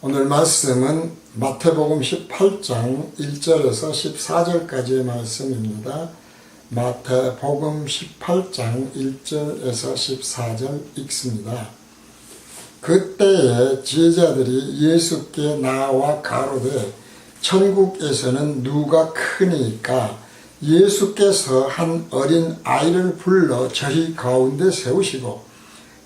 오늘 말씀은 마태복음 18장 1절에서 14절까지의 말씀입니다. 마태복음 18장 1절에서 14절 읽습니다. 그때에 제자들이 예수께 나와 가로되 천국에서는 누가 크니까 예수께서 한 어린 아이를 불러 저희 가운데 세우시고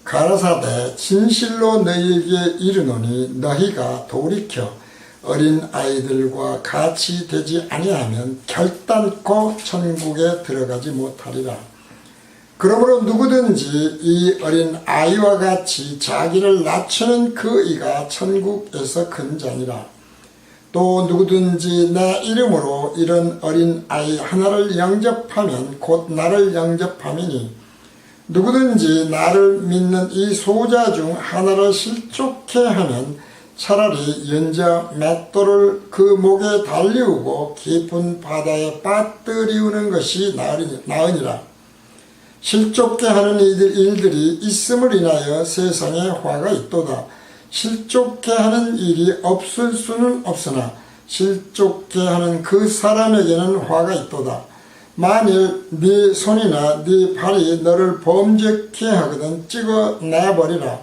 가라사대 진실로 너희에게 이르노니 너희가 돌이켜 어린 아이들과 같이 되지 아니하면 결단코 천국에 들어가지 못하리라. 그러므로 누구든지 이 어린 아이와 같이 자기를 낮추는 그 이가 천국에서 큰 자니라. 또 누구든지 내 이름으로 이런 어린 아이 하나를 영접하면 곧 나를 영접함이니 누구든지 나를 믿는 이 소자 중 하나를 실족해 하면 차라리 연자 맷돌을 그 목에 달리우고 깊은 바다에 빠뜨리우는 것이 나으니라. 실족해 하는 일들이 있음을 인하여 세상에 화가 있도다. 실족해 하는 일이 없을 수는 없으나 실족해 하는 그 사람에게는 화가 있도다. 만일 네 손이나 네 발이 너를 범죄케 하거든 찍어내버리라.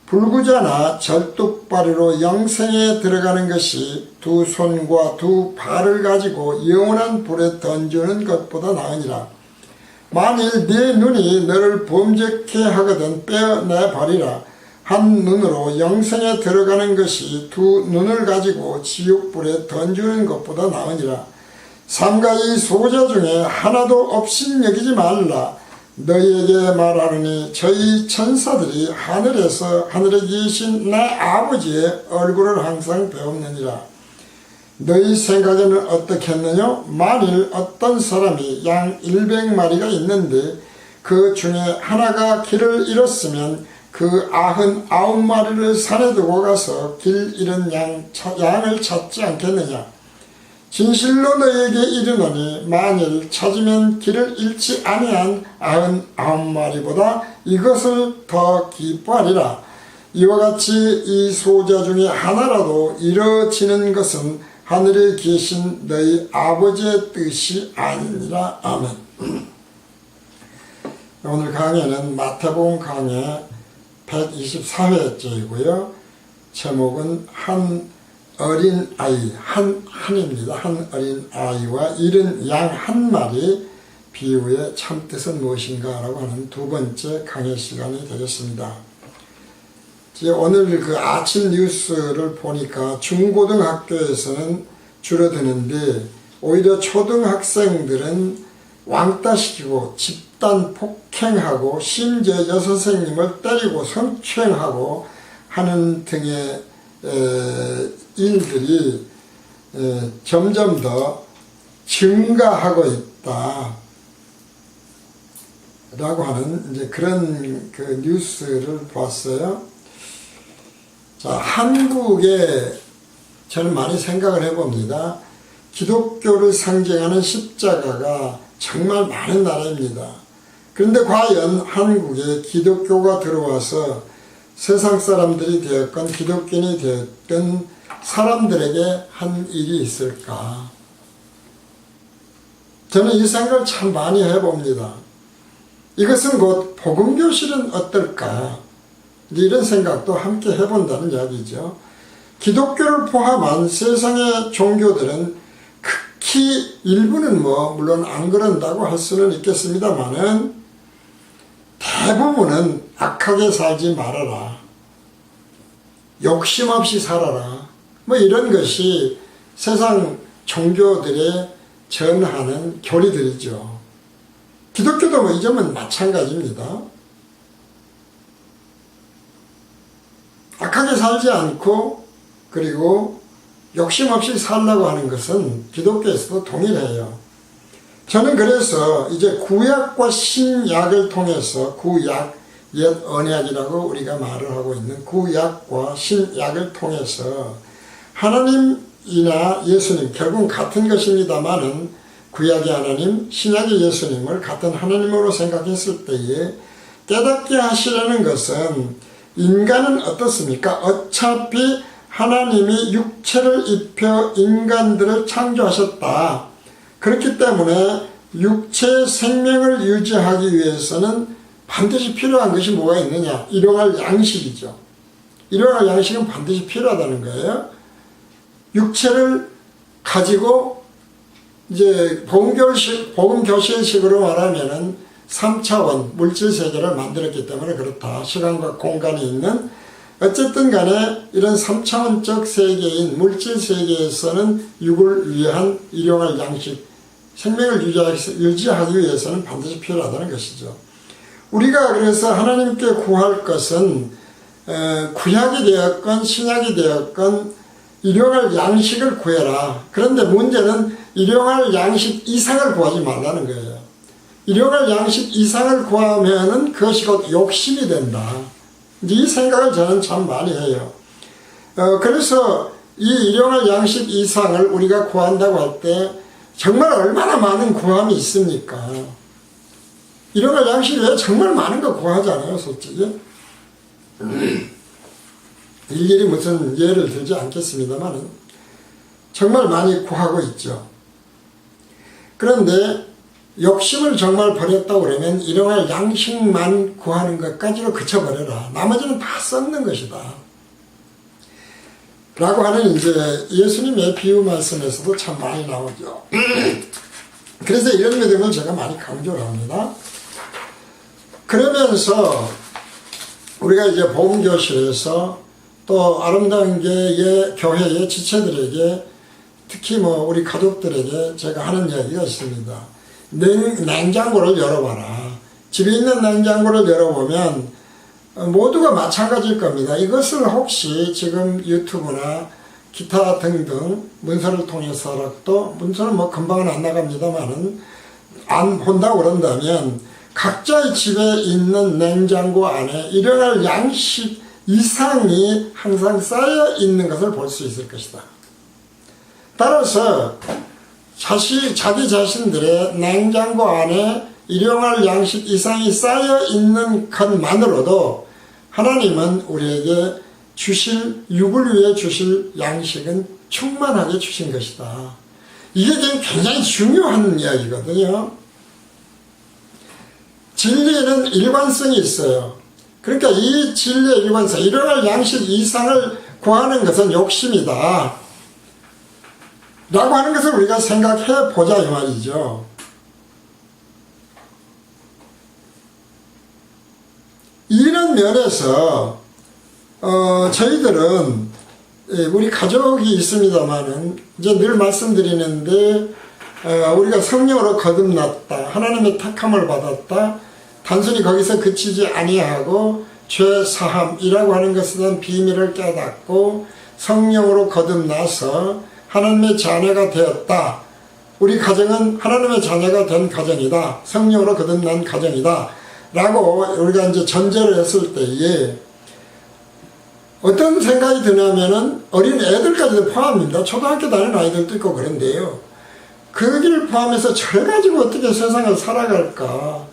불구자나 절뚝발이로 영생에 들어가는 것이 두 손과 두 발을 가지고 영원한 불에 던지는 것보다 나으니라. 만일 네 눈이 너를 범죄케 하거든 빼어내버리라. 한 눈으로 영생에 들어가는 것이 두 눈을 가지고 지옥불에 던지는 것보다 나으니라. 삼가의 소자 중에 하나도 없인 여기지 말라. 너희에게 말하노니 저희 천사들이 하늘에 계신 내 아버지의 얼굴을 항상 배웁느니라. 너희 생각에는 어떻겠느냐? 만일 어떤 사람이 양 100마리가 있는데 그 중에 하나가 길을 잃었으면 그 99마리를 산에 두고 가서 길 잃은 양을 찾지 않겠느냐? 진실로 너희에게 이르노니 만일 찾으면 길을 잃지 아니한 99마리보다 이것을 더 기뻐하리라. 이와 같이 이 소자 중에 하나라도 이루어지는 것은 하늘에 계신 너희 아버지의 뜻이 아니니라. 아멘. 오늘 강의는 마태복음 강의 124회째이고요. 제목은 한 어린 아이, 한입니다. 한 어린 아이와 이른 양 한 마리 비유의 참뜻은 무엇인가 라고 하는 두 번째 강의 시간이 되겠습니다. 오늘 그 아침 뉴스를 보니까 중고등학교에서는 줄어드는데 오히려 초등학생들은 왕따시키고 집단 폭행하고 심지어 여선생님을 때리고 성추행하고 하는 등의 일들이 점점 더 증가하고 있다 라고 하는 이제 그런 그 뉴스를 봤어요. 자, 한국에 저는 많이 생각을 해봅니다. 기독교를 상징하는 십자가가 정말 많은 나라입니다. 그런데 과연 한국에 기독교가 들어와서 세상 사람들이 되었건 기독교인이 되었건 사람들에게 한 일이 있을까? 저는 이 생각을 참 많이 해봅니다. 이것은 곧 복음교실은 어떨까? 이런 생각도 함께 해본다는 이야기죠. 기독교를 포함한 세상의 종교들은 극히 일부는 물론 안 그런다고 할 수는 있겠습니다만은 대부분은 악하게 살지 말아라. 욕심 없이 살아라. 이런 것이 세상 종교들의 전하는 교리들이죠. 기독교도 이 점은 마찬가지입니다. 악하게 살지 않고 그리고 욕심 없이 살라고 하는 것은 기독교에서도 동일해요. 저는 그래서 이제 구약과 신약을 통해서 구약, 옛 언약이라고 우리가 말을 하고 있는 구약과 신약을 통해서 하나님이나 예수님, 결국은 같은 것입니다만은 구약의 하나님, 신약의 예수님을 같은 하나님으로 생각했을 때에 깨닫게 하시려는 것은 인간은 어떻습니까? 어차피 하나님이 육체를 입혀 인간들을 창조하셨다. 그렇기 때문에 육체의 생명을 유지하기 위해서는 반드시 필요한 것이 뭐가 있느냐? 일용할 양식이죠. 일용할 양식은 반드시 필요하다는 거예요. 육체를 가지고 이제 복음교실식으로 말하면은 3차원 물질 세계를 만들었기 때문에 그렇다. 시간과 공간이 있는 어쨌든 간에 이런 3차원적 세계인 물질 세계에서는 육을 위한 일용할 양식, 생명을 유지하기 위해서는 반드시 필요하다는 것이죠. 우리가 그래서 하나님께 구할 것은 구약이 되었건 신약이 되었건 일용할 양식을 구해라. 그런데 문제는 일용할 양식 이상을 구하지 말라는 거예요. 일용할 양식 이상을 구하면은 그것이 곧 욕심이 된다. 이 생각을 저는 참 많이 해요. 그래서 이 일용할 양식 이상을 우리가 구한다고 할 때 정말 얼마나 많은 구함이 있습니까? 일용할 양식 외에 정말 많은 거 구하잖아요, 솔직히. 일일이 무슨 예를 들지 않겠습니다만 정말 많이 구하고 있죠. 그런데 욕심을 정말 버렸다고 그러면 일용할 양식만 구하는 것까지로 그쳐버려라. 나머지는 다 썩는 것이다. 라고 하는 이제 예수님의 비유 말씀에서도 참 많이 나오죠. 그래서 이런 믿음을 제가 많이 강조를 합니다. 그러면서 우리가 이제 복음교실에서 또 아름다운 교회의 지체들에게 특히 우리 가족들에게 제가 하는 이야기가 있습니다. 냉장고를 열어봐라. 집에 있는 냉장고를 열어보면 모두가 마찬가지일 겁니다. 이것을 혹시 지금 유튜브나 기타 등등 문서를 통해서라도 문서는 금방은 안 나갑니다만은 안 본다고 그런다면 각자의 집에 있는 냉장고 안에 일용할 양식 이상이 항상 쌓여 있는 것을 볼 수 있을 것이다. 따라서 자기 자신들의 냉장고 안에 일용할 양식 이상이 쌓여 있는 것만으로도 하나님은 우리에게 육을 위해 주실 양식은 충만하게 주신 것이다. 이게 굉장히 중요한 이야기거든요. 진리에는 일관성이 있어요. 그러니까 이 진리의 일관성, 일용할 양식 이상을 구하는 것은 욕심이다. 라고 하는 것을 우리가 생각해 보자 이 말이죠. 이런 면에서 저희들은 우리 가족이 있습니다만은 이제 늘 말씀드리는데 우리가 성령으로 거듭났다. 하나님의 택함을 받았다. 단순히 거기서 그치지 아니하고 죄 사함이라고 하는 것에 대한 비밀을 깨닫고 성령으로 거듭나서 하나님의 자녀가 되었다. 우리 가정은 하나님의 자녀가 된 가정이다. 성령으로 거듭난 가정이다. 라고 우리가 이제 전제를 했을 때에 어떤 생각이 드냐면은 어린 애들까지도 포함입니다. 초등학교 다니는 아이들도 있고 그런데요. 거기를 포함해서 저 가지고 어떻게 세상을 살아갈까?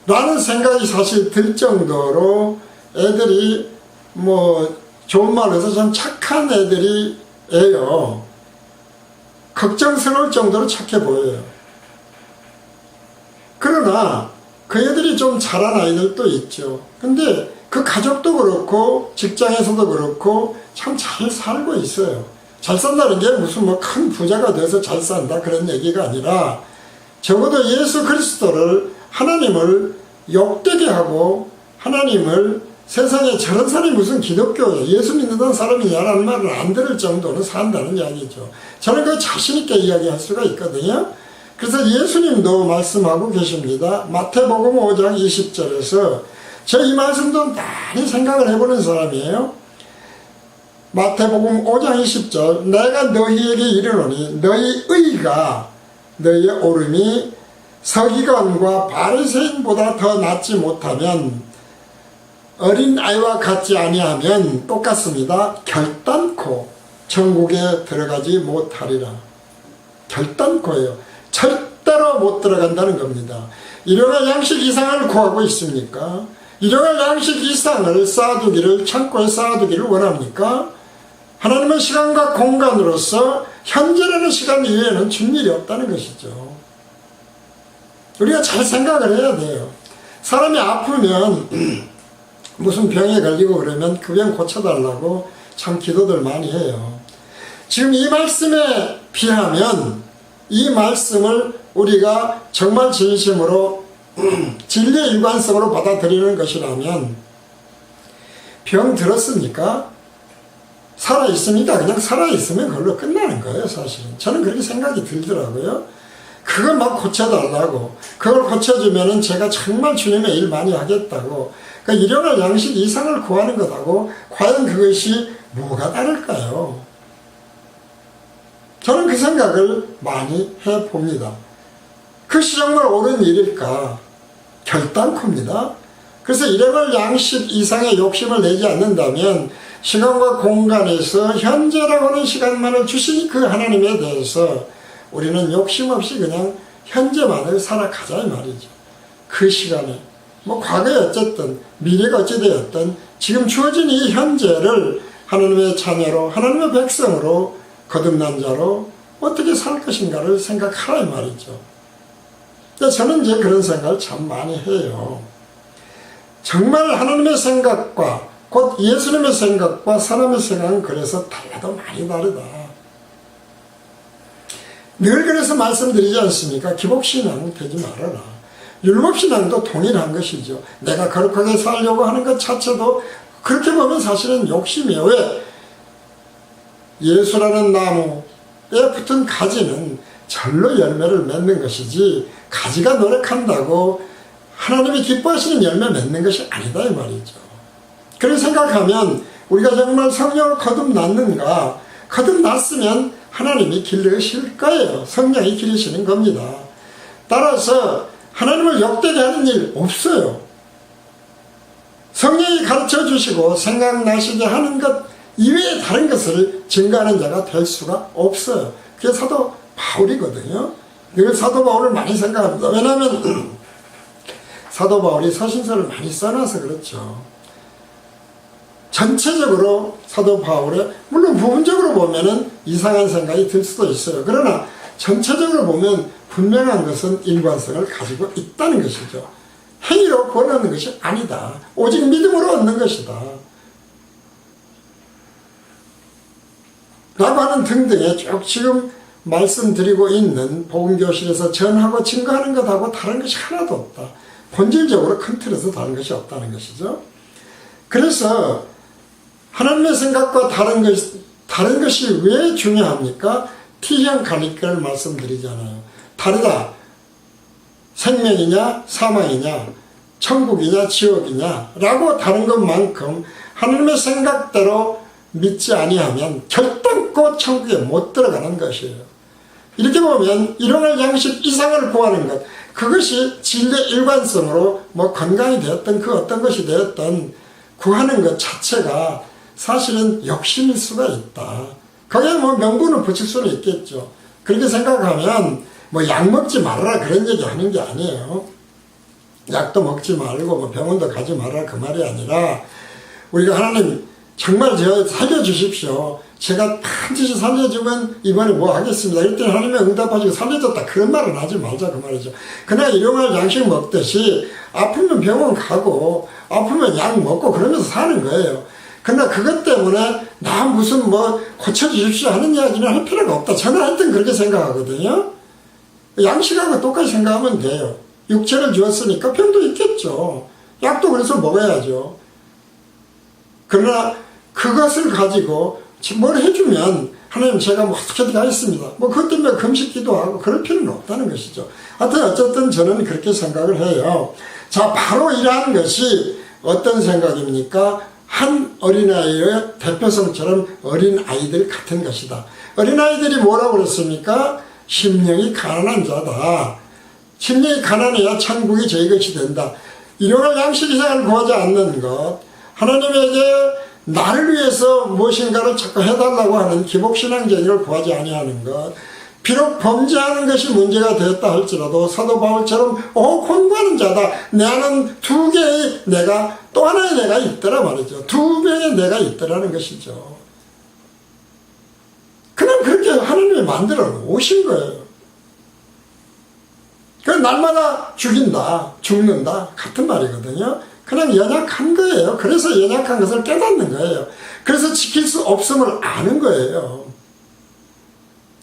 라는 생각이 사실 들 정도로 애들이 좋은 말로 해서 참 착한 애들이에요. 걱정스러울 정도로 착해 보여요. 그러나 그 애들이 좀 잘한 아이들도 있죠. 근데 그 가족도 그렇고 직장에서도 그렇고 참 잘 살고 있어요. 잘 산다는 게 무슨 큰 부자가 돼서 잘 산다 그런 얘기가 아니라 적어도 예수 그리스도를 하나님을 욕되게 하고 하나님을 세상에 저런 사람이 무슨 기독교예요. 예수 믿는 사람이냐라는 말을 안 들을 정도로 산다는 이야기죠. 저는 그 자신있게 이야기할 수가 있거든요. 그래서 예수님도 말씀하고 계십니다. 마태복음 5장 20절에서 저 이 말씀도 많이 생각을 해보는 사람이에요. 마태복음 5장 20절 내가 너희에게 이르노니 너희 의가 너희의 옳음이 서기관과 바리새인보다 더 낫지 못하면 어린 아이와 같지 아니하면 똑같습니다. 결단코 천국에 들어가지 못하리라. 결단코예요. 절대로 못 들어간다는 겁니다. 일용할 양식 이상을 구하고 있습니까? 일용할 양식 이상을 쌓아두기를, 창고에 쌓아두기를 원합니까? 하나님은 시간과 공간으로서 현재라는 시간 이외에는 준 일이 없다는 것이죠. 우리가 잘 생각을 해야 돼요. 사람이 아프면 무슨 병에 걸리고 그러면 그 병 고쳐달라고 참 기도들 많이 해요. 지금 이 말씀에 비하면, 이 말씀을 우리가 정말 진심으로 진리의 일관성으로 받아들이는 것이라면, 병 들었습니까? 살아있습니다. 그냥 살아있으면 그걸로 끝나는 거예요, 사실은. 저는 그렇게 생각이 들더라고요. 그걸 막 고쳐달라고, 그걸 고쳐주면은 제가 정말 주님의 일 많이 하겠다고, 그러니까 일용할 양식 이상을 구하는 것하고 과연 그것이 뭐가 다를까요? 저는 그 생각을 많이 해봅니다. 그것이 정말 옳은 일일까? 결단코입니다. 그래서 일용할 양식 이상의 욕심을 내지 않는다면 시간과 공간에서 현재라고 하는 시간만을 주신 그 하나님에 대해서 우리는 욕심 없이 그냥 현재만을 살아가자 이 말이죠. 그 시간에 뭐 과거에 어쨌든 미래가 어찌 되었든 지금 주어진 이 현재를 하나님의 자녀로, 하나님의 백성으로, 거듭난 자로 어떻게 살 것인가를 생각하라 이 말이죠. 저는 이제 그런 생각을 참 많이 해요. 정말 하나님의 생각과 곧 예수님의 생각과 사람의 생각은 그래서 달라도 많이 다르다. 늘 그래서 말씀드리지 않습니까? 기복신앙 되지 말아라. 율법신앙도 동일한 것이죠. 내가 거룩하게 살려고 하는 것 자체도 그렇게 보면 사실은 욕심이에요. 왜? 예수라는 나무에 붙은 가지는 절로 열매를 맺는 것이지 가지가 노력한다고 하나님이 기뻐하시는 열매 맺는 것이 아니다 이 말이죠. 그렇게 생각하면 우리가 정말 성령을 거듭났는가? 거듭났으면 하나님이 길러실 거예요. 성령이 기르시는 겁니다. 따라서 하나님을 욕되게 하는 일 없어요. 성령이 가르쳐 주시고 생각나시게 하는 것 이외에 다른 것을 증거하는 자가 될 수가 없어요. 그게 사도 바울이거든요. 늘 사도 바울을 많이 생각합니다. 왜냐하면 사도 바울이 서신서를 많이 써놔서 그렇죠. 전체적으로 사도 바울의, 물론 부분적으로 보면은 이상한 생각이 들 수도 있어요. 그러나 전체적으로 보면 분명한 것은 일관성을 가지고 있다는 것이죠. 행위로 구원하는 것이 아니다. 오직 믿음으로 얻는 것이다. 라고 하는 등등의 쭉 지금 말씀드리고 있는 복음교실에서 전하고 증거하는 것하고 다른 것이 하나도 없다. 본질적으로 큰 틀에서 다른 것이 없다는 것이죠. 그래서 하나님의 생각과 다른 것이 왜 중요합니까? T형 갈림길을 말씀드리잖아요. 다르다. 생명이냐 사망이냐 천국이냐 지옥이냐 라고 다른 것만큼 하나님의 생각대로 믿지 아니하면 결단코 천국에 못 들어가는 것이에요. 이렇게 보면 일용할 양식 이상을 구하는 것, 그것이 진리의 일관성으로 뭐 건강이 되었던 그 어떤 것이 되었던 구하는 것 자체가 사실은 욕심일 수가 있다. 거기에 뭐 명분을 붙일 수는 있겠죠. 그렇게 생각하면 뭐 약 먹지 말아라 그런 얘기 하는 게 아니에요. 약도 먹지 말고 뭐 병원도 가지 말아라 그 말이 아니라 우리가 하나님 정말 저 살려주십시오. 제가 반드시 살려주면 이번에 뭐 하겠습니다. 이럴 때는 하나님의 응답하시고 살려줬다 그런 말은 하지 말자 그 말이죠. 그냥 일용할 양식 먹듯이 아프면 병원 가고 아프면 약 먹고 그러면서 사는 거예요. 그러나 그것 때문에 나 무슨 뭐 고쳐주십시오 하는 이야기는 할 필요가 없다. 저는 하여튼 그렇게 생각하거든요. 양식하고 똑같이 생각하면 돼요. 육체를 주었으니까 병도 있겠죠. 약도 그래서 먹어야죠. 그러나 그것을 가지고 뭘 해주면 하나님 제가 뭐 어떻게 하겠습니다. 뭐 그것 때문에 금식기도 하고 그럴 필요는 없다는 것이죠. 하여튼 어쨌든 저는 그렇게 생각을 해요. 자, 바로 이러한 것이 어떤 생각입니까? 한 어린아이의 대표성처럼 어린아이들 같은 것이다. 어린아이들이 뭐라고 그랬습니까? 심령이 가난한 자다. 심령이 가난해야 천국이 저희 것이 된다. 일용할 양식 이상을 구하지 않는 것, 하나님에게 나를 위해서 무엇인가를 자꾸 해달라고 하는 기복신앙적인 걸 구하지 아니하는 것, 비록 범죄하는 것이 문제가 되었다 할지라도 사도 바울처럼 공부하는 자다. 내 안은 두 개의 내가, 또 하나의 내가 있더라 말이죠. 두 배의 내가 있더라는 것이죠. 그냥 그렇게 하나님이 만들어 놓으신 거예요. 그 날마다 죽는다 같은 말이거든요. 그냥 연약한 거예요. 그래서 연약한 것을 깨닫는 거예요. 그래서 지킬 수 없음을 아는 거예요.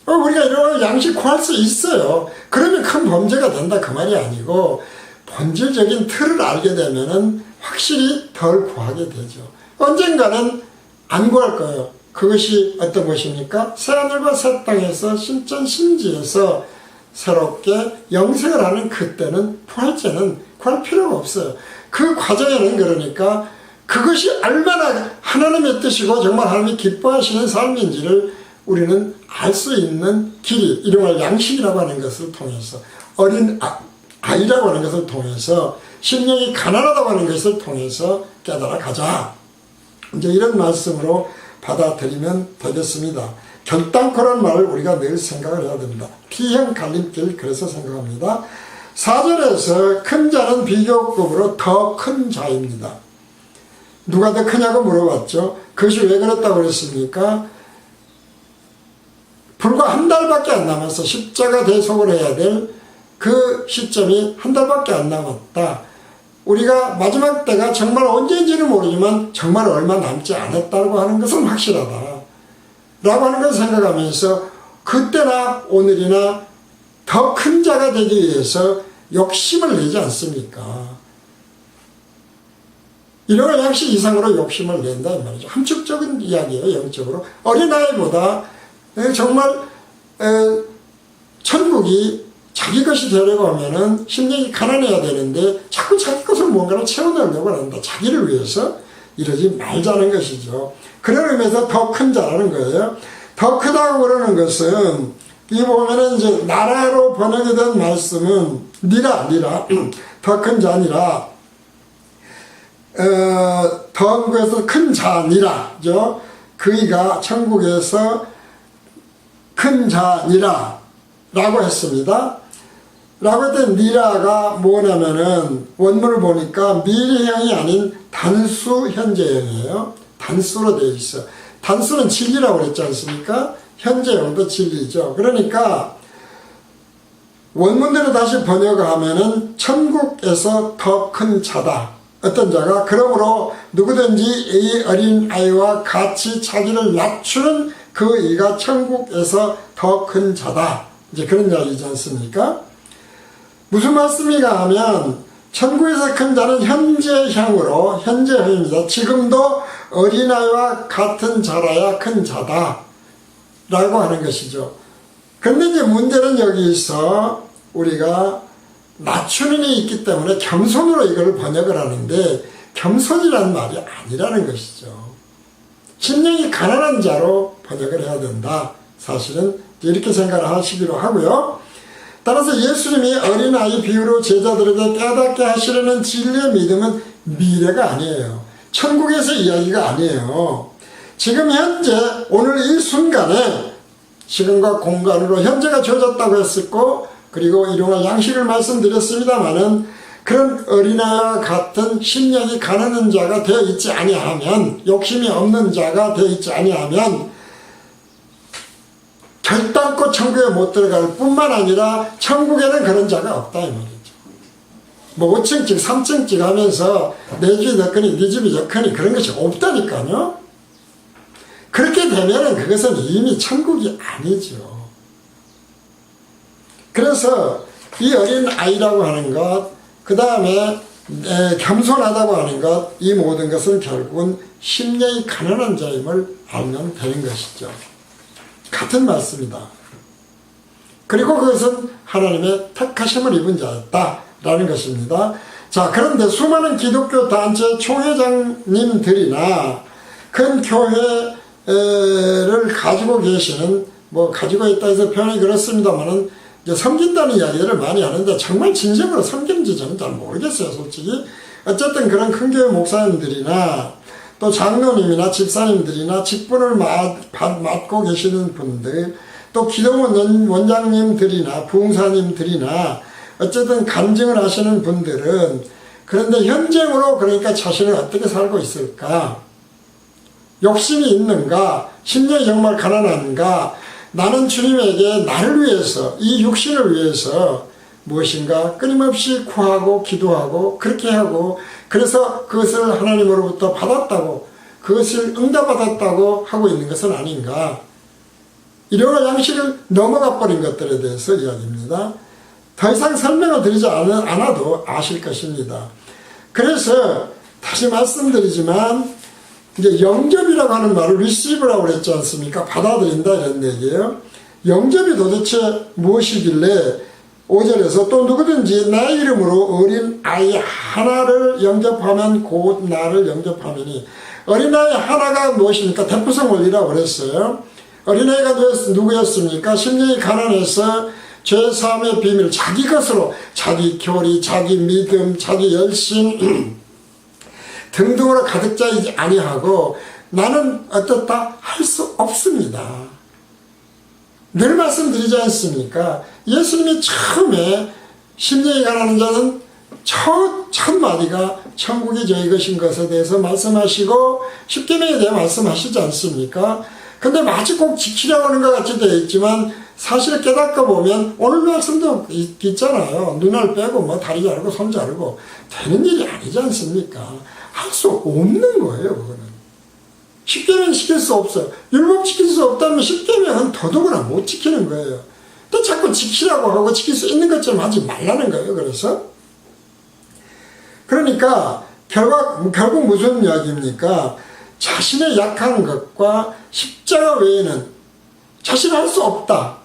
우리가 이런 양식 구할 수 있어요. 그러면 큰 범죄가 된다 그 말이 아니고, 본질적인 틀을 알게 되면은 확실히 덜 구하게 되죠. 언젠가는 안 구할 거예요. 그것이 어떤 것입니까? 새하늘과 새 땅에서 신천신지에서 새롭게 영생을 하는 그때는 부활제는 구할 필요가 없어요. 그 과정에는 그러니까 그것이 얼마나 하나님의 뜻이고 정말 하나님이 기뻐하시는 삶인지를 우리는 알 수 있는 길이, 이름을 양식이라고 하는 것을 통해서, 어린 아이라고 하는 것을 통해서, 심령이 가난하다고 하는 것을 통해서 깨달아 가자. 이제 이런 말씀으로 받아들이면 되겠습니다. 결단코란 말을 우리가 늘 생각을 해야 됩니다. T형 갈림길, 그래서 생각합니다. 4절에서 큰 자는 비교급으로 더 큰 자입니다. 누가 더 크냐고 물어봤죠. 그것이 왜 그렇다고 그랬습니까? 불과 한 달밖에 안 남아서 십자가 대속을 해야 될 그 시점이 한 달밖에 안 남았다. 우리가 마지막 때가 정말 언제인지는 모르지만 정말 얼마 남지 않았다고 하는 것은 확실하다 라고 하는 것을 생각하면서, 그때나 오늘이나 더 큰 자가 되기 위해서 욕심을 내지 않습니까? 이런 양식 이상으로 욕심을 낸다 이 말이죠. 함축적인 이야기예요. 영적으로 어린아이보다 정말 천국이 자기 것이 되려고 하면은 심령이 가난해야 되는데 자꾸 자기 것을 뭔가를 채워내려고 한다. 자기를 위해서 이러지 말자는 것이죠. 그런 의미에서 더 큰 자라는 거예요. 더 크다고 그러는 것은, 이 보면은 이제 나라로 번역이 된 말씀은 니라 더 큰 자니라, 더 큰 자니라죠. 그이가 천국에서 큰 자니라 라고 했습니다. 라고 했던 니라가 뭐냐면은 원문을 보니까 미래형이 아닌 단수 현재형이에요. 단수로 되어 있어. 단수는 진리라고 그랬지 않습니까? 현재형도 진리죠. 그러니까 원문대로 다시 번역하면은 천국에서 더 큰 자다. 어떤 자가 그러므로 누구든지 이 어린 아이와 같이 자기를 낮추는 그 이가 천국에서 더 큰 자다. 이제 그런 이야기지 않습니까? 무슨 말씀인가 하면, 천국에서 큰 자는 현재형으로, 현재형입니다. 지금도 어린아이와 같은 자라야 큰 자다 라고 하는 것이죠. 근데 이제 문제는 여기서 우리가 낮추는 게 있기 때문에 겸손으로 이걸 번역을 하는데, 겸손이라는 말이 아니라는 것이죠. 심령이 가난한 자로 번역을 해야 된다. 사실은 이렇게 생각을 하시기로 하고요. 따라서 예수님이 어린아이 비유로 제자들에게 깨닫게 하시려는 진리의 믿음은 미래가 아니에요. 천국에서 이야기가 아니에요. 지금 현재 오늘 이 순간에 시간과 공간으로 현재가 주어졌다고 했었고, 그리고 일용할 양식을 말씀드렸습니다마는, 그런 어린아이와 같은 심령이 가난한 자가 되어 있지 아니하면, 욕심이 없는 자가 되어 있지 아니하면 결단코 천국에 못 들어갈 뿐만 아니라 천국에는 그런 자가 없다 이 말이죠. 뭐 5층씩 3층씩 하면서 내 집이 더 크니 네 집이 더 크니 그런 것이 없다니까요. 그렇게 되면은 그것은 이미 천국이 아니죠. 그래서 이 어린 아이라고 하는 것, 그 다음에 겸손하다고 하는 것, 이 모든 것은 결국은 심령이 가난한 자임을 알면 되는 것이죠. 같은 말씀이다. 그리고 그것은 하나님의 택하심을 입은 자였다라는 것입니다. 자, 그런데 수많은 기독교 단체 총회장님들이나 큰 교회를 가지고 계시는, 뭐 가지고 있다 해서 표현이 그렇습니다만은 섬긴다는 이야기를 많이 하는데 정말 진정으로 섬긴지 저는 잘 모르겠어요, 솔직히. 어쨌든 그런 큰 교회 목사님들이나 또 장로님이나 집사님들이나 직분을 맡고 계시는 분들, 또 기도원 원장님들이나 부흥사님들이나 어쨌든 간증을 하시는 분들은 그런데 현재으로 그러니까 자신을 어떻게 살고 있을까? 욕심이 있는가? 심령이 정말 가난한가? 나는 주님에게 나를 위해서, 이 육신을 위해서 무엇인가 끊임없이 구하고 기도하고 그렇게 하고 그래서 그것을 하나님으로부터 받았다고 그것을 응답받았다고 하고 있는 것은 아닌가? 이런 양식을 넘어가 버린 것들에 대해서 이야기입니다. 더 이상 설명을 드리지 않아도 아실 것입니다. 그래서 다시 말씀드리지만 이제 영접이라고 하는 말을 receive라고 그랬지 않습니까? 받아들인다 이런 얘기예요. 영접이 도대체 무엇이길래 5절에서 또 누구든지 나의 이름으로 어린 아이 하나를 영접하면 곧 나를 영접하느니 어린아이 하나가 무엇입니까? 대표성 원리라고 그랬어요. 어린아이가 누구였습니까? 심령이 가난해서 죄사함의 비밀 자기 것으로 자기 교리, 자기 믿음, 자기 열심 등등으로 가득 차이지 아니하고 나는 어떻다 할 수 없습니다. 늘 말씀드리지 않습니까? 예수님이 처음에 심령이 가난한 자는 첫 마디가 천국이 저희 것인 것에 대해서 말씀하시고 십계명에 대해 말씀하시지 않습니까? 근데 마치 꼭 지키려고 하는 것 같이 되어 있지만 사실 깨닫고 보면 오늘 말씀도 있잖아요. 눈알 빼고 뭐 다리 자르고 손 자르고 되는 일이 아니지 않습니까? 할 수 없는 거예요. 그거는. 십계명 지킬 수 없어요. 율법 지킬 수 없다면 십계명은 더더구나 못 지키는 거예요. 또 자꾸 지키라고 하고 지킬 수 있는 것처럼 하지 말라는 거예요. 그러니까 결국 무슨 이야기입니까? 자신의 약한 것과 십자가 외에는 자신이 할 수 없다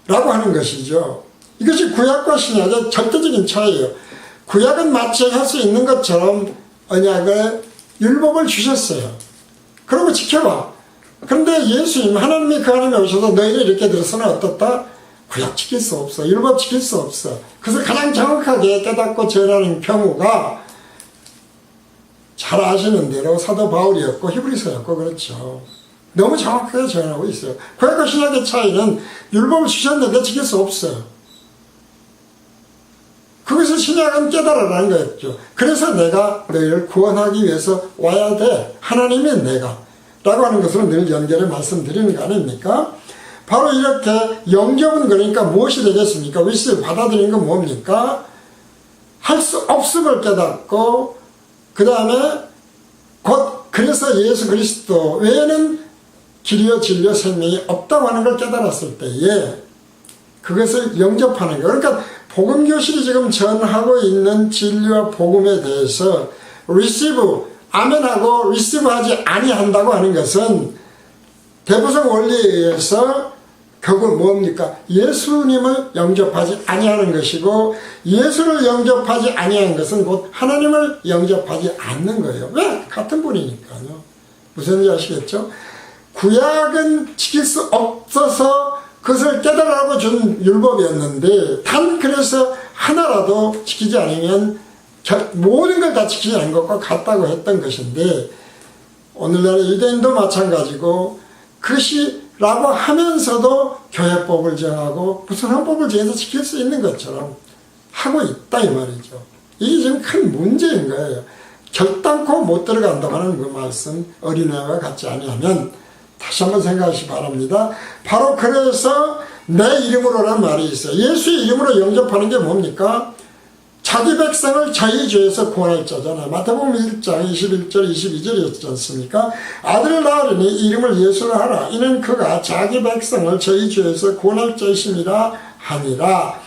라고 하는 것이죠. 이것이 구약과 신약의 절대적인 차이예요. 구약은 마치 할 수 있는 것처럼 언약을 율법을 주셨어요. 그러고 지켜봐. 그런데 예수님 하나님이 그 안에 오셔서 너희를 이렇게 들어서는 어떻다? 구약 지킬 수 없어. 율법 지킬 수 없어. 그래서 가장 정확하게 깨닫고 전하는 경우가 잘 아시는 대로 사도 바울이었고 히브리서였고 그렇죠. 너무 정확하게 전하고 있어요. 구약과 신약의 차이는 율법을 주셨는데 지킬 수 없어요. 그것을 신약은 깨달으라는 거였죠. 그래서 내가 너희를 구원하기 위해서 와야 돼. 하나님이 내가 라고 하는 것으로 늘 연결해 말씀드리는 거 아닙니까? 바로 이렇게 영접은 그러니까 무엇이 되겠습니까? 위시를 받아들이는 건 뭡니까? 할 수 없음을 깨닫고 그 다음에 곧 그래서 예수 그리스도 외에는 길이요 진리요 생명이 없다고 하는 걸 깨달았을 때에 그것을 영접하는 거예요. 그러니까 복음교실이 지금 전하고 있는 진리와 복음에 대해서 receive, 아멘하고 receive하지 아니한다고 하는 것은 대부성 원리에 의해서 결국 뭡니까? 예수님을 영접하지 아니하는 것이고 예수를 영접하지 아니하는 것은 곧 하나님을 영접하지 않는 거예요. 왜? 같은 분이니까요. 무슨지 아시겠죠? 구약은 지킬 수 없어서 그것을 깨달으라고 준 율법이었는데 단 그래서 하나라도 지키지 않으면 모든 걸 다 지키지 않은 것과 같다고 했던 것인데 오늘날 유대인도 마찬가지고 그것이 라고 하면서도 교회법을 정하고 무슨 헌법을 정해서 지킬 수 있는 것처럼 하고 있다 이 말이죠. 이게 지금 큰 문제인 거예요. 결단코 못 들어간다고 하는 그 말씀 어린아이와 같지 아니하면 다시 한번 생각하시기 바랍니다. 바로 그래서 내 이름으로라는 말이 있어요. 예수의 이름으로 영접하는 게 뭡니까? 자기 백성을 저희 죄에서 구원할 자잖아요. 마태복음 1장 21절 22절이었지 않습니까? 아들을 낳으리니 이름을 예수로 하라. 이는 그가 자기 백성을 저희 죄에서 구원할 자이심이라 하니라.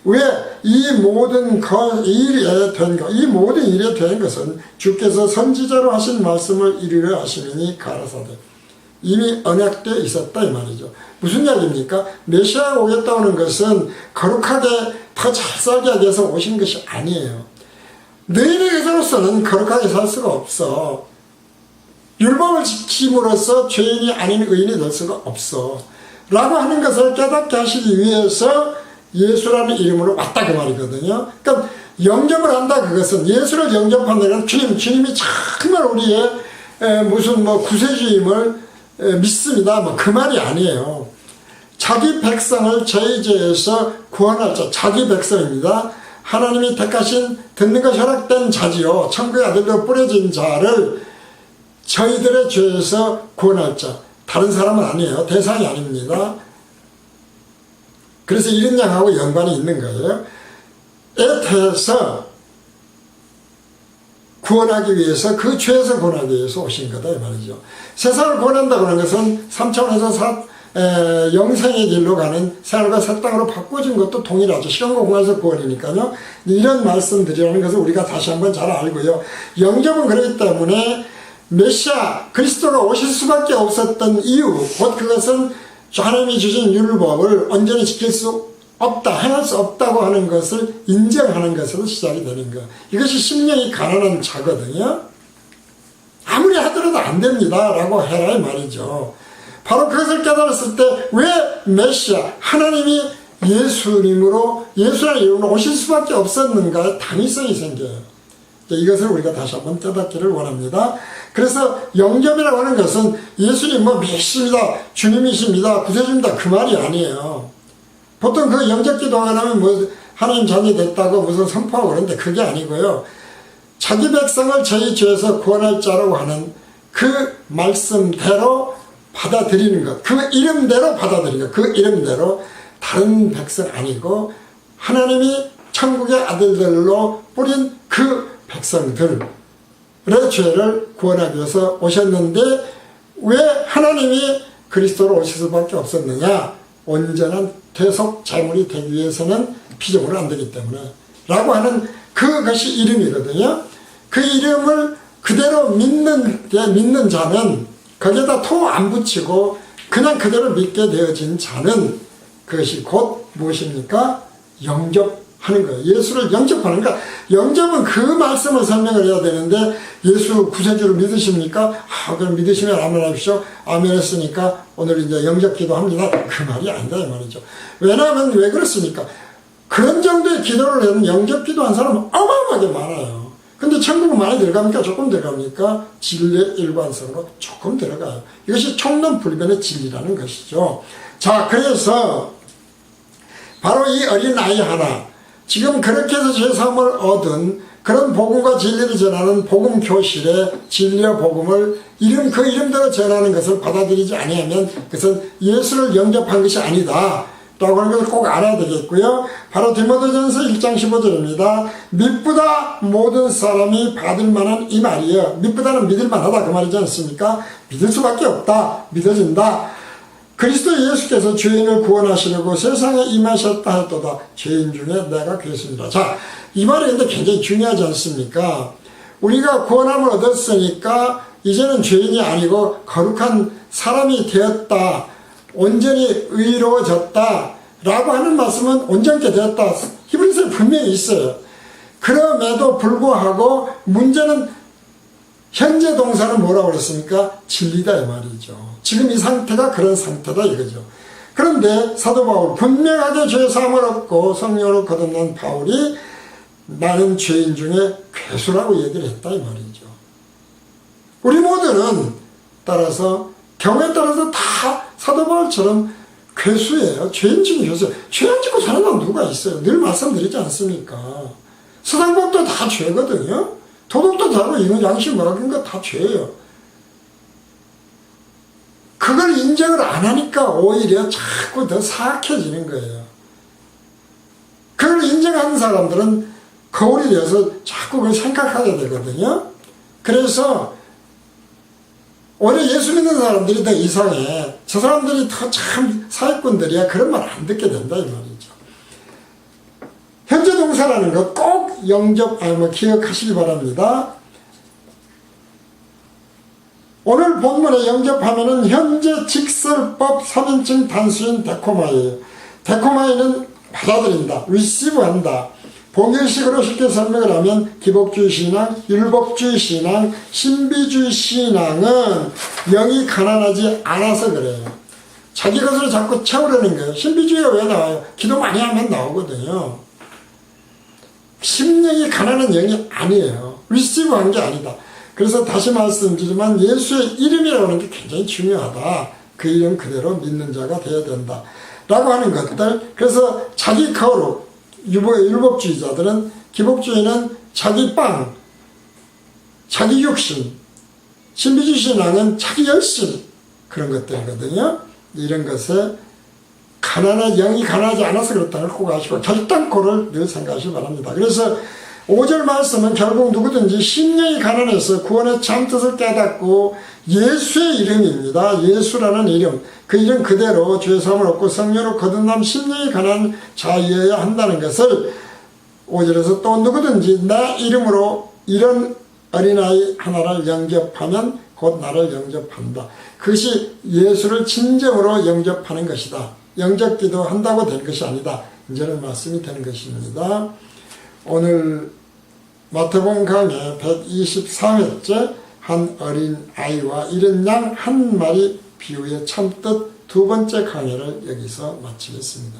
왜? 이 모든 일에 된 것은 주께서 선지자로 하신 말씀을 이루려 하시니 가라사대. 이미 언약되어 있었다 이 말이죠. 무슨 이야기입니까? 메시아가 오겠다고 하는 것은 거룩하게 더 잘 살게 하기 위해서 오신 것이 아니에요. 너희에게서는 거룩하게 살 수가 없어. 율법을 지킴으로써 죄인이 아닌 의인이 될 수가 없어. 라고 하는 것을 깨닫게 하시기 위해서 예수라는 이름으로 왔다 그 말이거든요. 그러니까 영접을 한다 그것은 예수를 영접한다는 주님이 정말 우리의 무슨 구세주임을 믿습니다. 그 말이 아니에요. 자기 백성을 저희 죄에서 구원할 자, 자기 백성입니다. 하나님이 택하신 듣는 것이 허락된 자지요. 천국의 아들로 뿌려진 자를 저희들의 죄에서 구원할 자. 다른 사람은 아니에요. 대상이 아닙니다. 그래서 이런 양하고 연관이 있는 거예요. 에 대해서 구원하기 위해서, 그 죄에서 구원하기 위해서 오신 거다 이 말이죠. 세상을 구원한다고 하는 것은 3차원에서 영생의 길로 가는 생활과 새 땅으로 바꿔준 것도 동일하죠. 시간과 공간에서 구원이니까요. 이런 말씀드리라는 것을 우리가 다시 한번 잘 알고요. 영접은 그렇기 때문에 메시아 그리스도가 오실 수밖에 없었던 이유, 곧 그것은 하나님이 주신 율법을 온전히 지킬 수 없다, 행할 수 없다고 하는 것을 인정하는 것으로 시작이 되는 것. 이것이 심령이 가난한 자거든요. 아무리 하더라도 안 됩니다 라고 해라 이 말이죠. 바로 그것을 깨달았을 때 왜 메시아 하나님이 예수라는 이름으로 오실 수밖에 없었는가에 당위성이 생겨요. 이것을 우리가 다시 한번 깨닫기를 원합니다. 그래서 영접이라고 하는 것은 예수님 믿습니다, 주님이십니다, 구세주입니다 그 말이 아니에요. 보통 그 영접 기도하면 하나님 자녀 됐다고 무슨 선포하고 그러는데 그게 아니고요. 자기 백성을 저희 죄에서 구원할 자라고 하는 그 말씀대로 받아들이는 것, 그 이름대로 받아들이는 것, 그 이름대로 다른 백성 아니고 하나님이 천국의 아들들로 뿌린 그 백성들의 죄를 구원하기 위해서 오셨는데 왜 하나님이 그리스도로 오실 수밖에 없었느냐? 온전한 대속 자물이 되기 위해서는 피조물은 안 되기 때문에 라고 하는 그것이 이름이거든요. 그 이름을 그대로 믿는 자는 거기에다 토 안 붙이고 그냥 그대로 믿게 되어진 자는 그것이 곧 무엇입니까? 영접하는 거예요. 예수를 영접하는 거예요. 영접은 그 말씀을 설명을 해야 되는데 예수 구세주를 믿으십니까? 그럼 믿으시면 아멘 하십시오. 아멘 했으니까 오늘 이제 영접 기도합니다. 그 말이 아니다 이 말이죠. 왜냐하면 왜 그렇습니까? 그런 정도의 기도를 하는 영접 기도한 사람은 어마어마하게 많아요. 근데 천국은 많이 들어갑니까? 조금 들어갑니까? 진리의 일관성으로 조금 들어가요. 이것이 총론불변의 진리라는 것이죠. 자, 그래서 바로 이 어린아이 하나, 지금 그렇게 해서 죄사함을 얻은 그런 복음과 진리를 전하는 복음 교실에 진리와 복음을 그 이름대로 전하는 것을 받아들이지 아니하면 그것은 예수를 영접한 것이 아니다 라고 하는 것을 꼭 알아야 되겠고요. 바로 디모데전서 1장 15절입니다. 믿보다 모든 사람이 받을 만한 이 말이에요. 믿보다는 믿을 만하다 그 말이지 않습니까? 믿을 수밖에 없다, 믿어진다. 그리스도 예수께서 죄인을 구원하시려고 세상에 임하셨다 했도다. 죄인 중에 내가 그랬습니다. 자, 이 말이 근데 굉장히 중요하지 않습니까? 우리가 구원함을 얻었으니까 이제는 죄인이 아니고 거룩한 사람이 되었다, 온전히 의로워졌다 라고 하는 말씀은 온전케 되었다, 히브리서에 분명히 있어요. 그럼에도 불구하고 문제는 현재 동사는 뭐라고 그랬습니까? 진리다 이 말이죠. 지금 이 상태가 그런 상태다 이거죠. 그런데 사도 바울 분명하게 죄사함을 얻고 성령을 거듭난 바울이 나는 죄인 중에 괴수라고 얘기를 했다 이 말이죠. 우리 모두는 따라서 경우에 따라서 다 사도 바울처럼 괴수예요. 죄인 중에 괴수. 죄 안 짓고 사는 사람 누가 있어요? 늘 말씀드리지 않습니까? 세상법도 다 죄거든요. 도덕도 다르고 이건 양심 뭐라는 거 다 죄예요. 그걸 인정을 안 하니까 오히려 자꾸 더 사악해지는 거예요. 그걸 인정하는 사람들은 거울이 되어서 자꾸 그걸 생각하게 되거든요. 그래서 오히려 예수 믿는 사람들이 더 이상해. 저 사람들이 더 참 사회꾼들이야. 그런 말 안 듣게 된다 이 말이죠. 현재 동사라는 것 꼭 기억하시기 바랍니다. 오늘 본문에 영접하면은 현재 직설법 3인칭 단수인 데코마이에요. 데코마이는 받아들인다, 리시브한다. 봉일식으로 쉽게 설명을 하면 기복주의 신앙, 율법주의 신앙, 신비주의 신앙은 영이 가난하지 않아서 그래요. 자기 것으로 자꾸 채우려는 거예요. 신비주의가 왜 나와요? 기도 많이 하면 나오거든요. 심령이 가난한 영이 아니에요. 리시브한 게 아니다. 그래서 다시 말씀드리지만 예수의 이름이라고 하는 게 굉장히 중요하다. 그 이름 그대로 믿는 자가 되어야 된다. 하는 것들. 그래서 자기 거룩, 율법주의자들은, 기복주의는 자기 빵, 자기 욕심, 신비주의신앙은 자기 열심, 그런 것들이거든요. 이런 것에 영이 가난하지 않아서 그렇다는 걸 꼭 아시고 결단코를 늘 생각하시기 바랍니다. 그래서 5절 말씀은 결국 누구든지 심령이 가난해서 구원의 참 뜻을 깨닫고 예수의 이름입니다. 예수라는 이름, 그 이름 그대로 주의 사함을 얻고 성령으로 거듭남 심령이 가난한 자이어야 한다는 것을 5절에서 또 누구든지 내 이름으로 이런 어린아이 하나를 영접하면 곧 나를 영접한다. 그것이 예수를 진정으로 영접하는 것이다. 영접기도 한다고 되는 것이 아니다. 이제는 말씀이 되는 것입니다. 오늘 마태복음 강의 123회째 한 어린 아이와 이른 양 한 마리 비유의 참뜻 두 번째 강의를 여기서 마치겠습니다.